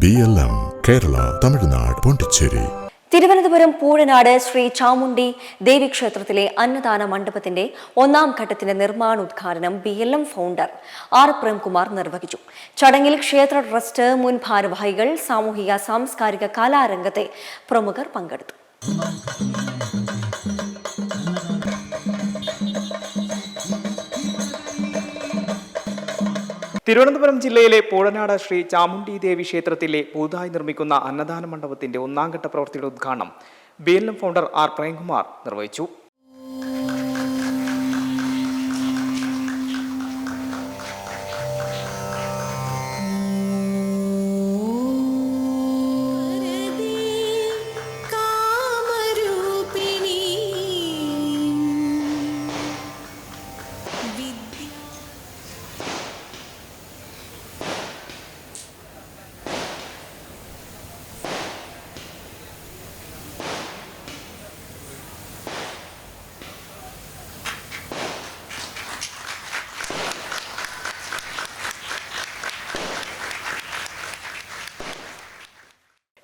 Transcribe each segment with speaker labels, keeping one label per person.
Speaker 1: BLM, Kerala, Tamil Nadu, Pondicherry.
Speaker 2: Thiruvananthapuram Poozhanad Shri Chamundi ദേവീക്ഷേത്രത്തിലെ അന്നദാന മണ്ഡപത്തിന്റെ ഒന്നാം ഘട്ടത്തിന്റെ നിർമ്മാണോദ്ഘാടനം BLM ഫൗണ്ടർ ആർ പ്രേംകുമാർ നിർവഹിച്ചു. ചടങ്ങിൽ ക്ഷേത്ര ട്രസ്റ്റ് മുൻ ഭാരവാഹികൾ, സാമൂഹിക സാംസ്കാരിക കലാരംഗത്തെ പ്രമുഖർ പങ്കെടുത്തു.
Speaker 3: തിരുവനന്തപുരം ജില്ലയിലെ പൂഴനാട് ശ്രീ ചാമുണ്ഡി ദേവി ക്ഷേത്രത്തിലെ പുതുതായി നിർമ്മിക്കുന്ന അന്നദാന മണ്ഡപത്തിന്റെ ഒന്നാം ഘട്ട പ്രവൃത്തിയുടെ ഉദ്ഘാടനം BLM ഫൗണ്ടർ ആർ പ്രേംകുമാർ നിർവഹിച്ചു.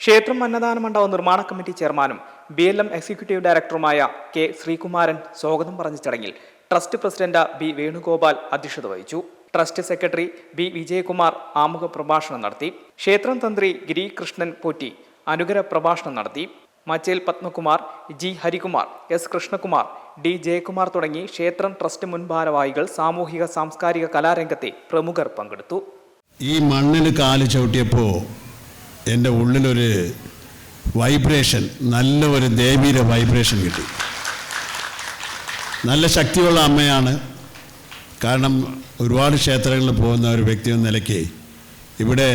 Speaker 3: ക്ഷേത്രം അന്നദാന മണ്ഡപ നിർമ്മാണ കമ്മിറ്റി ചെയർമാനും BLM എക്സിക്യൂട്ടീവ് ഡയറക്ടറുമായ K. ശ്രീകുമാരൻ സ്വാഗതം പറഞ്ഞ ചടങ്ങിൽ ട്രസ്റ്റ് പ്രസിഡന്റ് B. വേണുഗോപാൽ അധ്യക്ഷത വഹിച്ചു. Trust secretary B. വിജയകുമാർ ആമുഖ പ്രഭാഷണം നടത്തി. ക്ഷേത്രം തന്ത്രി ഗിരികൃഷ്ണൻ പോറ്റി അനുഗ്രഹ പ്രഭാഷണം നടത്തി. Machel Padmakumar, G. Harikumar, S. Krishnakumar, D. Jayakumar തുടങ്ങി ക്ഷേത്രം ട്രസ്റ്റ് മുൻ ഭാരവാഹികൾ, സാമൂഹിക സാംസ്കാരിക കലാരംഗത്തെ പ്രമുഖർ പങ്കെടുത്തു.
Speaker 4: ഈ മണ്ണിൽ കാല് ചവിട്ടിയപ്പോൾ എൻ്റെ ഉള്ളിലൊരു വൈബ്രേഷൻ, നല്ല ഒരു ദേവീയുടെ വൈബ്രേഷൻ കിട്ടി. നല്ല ശക്തിയുള്ള അമ്മയാണ്. കാരണം ഒരുപാട് ക്ഷേത്രങ്ങളിൽ പോകുന്ന ഒരു വ്യക്തി എന്ന നിലയ്ക്ക് ഇവിടെ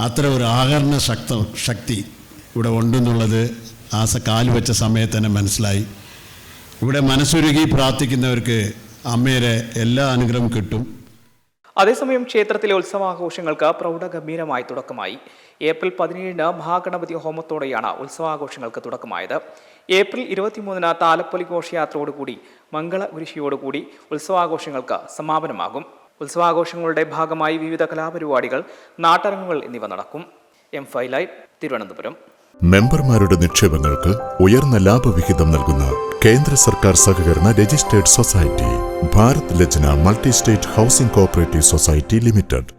Speaker 4: അത്ര ഒരു ആകർണ ശക്തി ഇവിടെ ഉണ്ടെന്നുള്ളത് ആ കാല് വെച്ച സമയത്ത് തന്നെ മനസ്സിലായി. ഇവിടെ മനസ്സുരുകി പ്രാർത്ഥിക്കുന്നവർക്ക് അമ്മയുടെ എല്ലാ അനുഗ്രഹം കിട്ടും.
Speaker 3: അതേസമയം ക്ഷേത്രത്തിലെ ഉത്സവാഘോഷങ്ങൾക്ക് പ്രൗഢഗംഭീരമായി തുടക്കമായി. ഏപ്രിൽ 17 മഹാഗണപതി ഹോമത്തോടെയാണ് ഉത്സവാഘോഷങ്ങൾക്ക് തുടക്കമായത്. ഏപ്രിൽ 23 താലപ്പൊലി ഘോഷയാത്രയോടുകൂടി മംഗളഗുരിശിയോടുകൂടി ഉത്സവാഘോഷങ്ങൾക്ക് സമാപനമാകും. ഉത്സവാഘോഷങ്ങളുടെ ഭാഗമായി വിവിധ കലാപരിപാടികൾ, നാട്ടരങ്ങുകൾ എന്നിവ നടക്കും. M5 live, Thiruvananthapuram.
Speaker 1: മെമ്പർമാരുടെ നിക്ഷേപങ്ങൾക്ക് ഉയർന്ന ലാഭവിഹിതം നൽകുന്ന കേന്ദ്ര സർക്കാർ സഹകരണ registered society Bharat Lajna multi state housing cooperative society limited.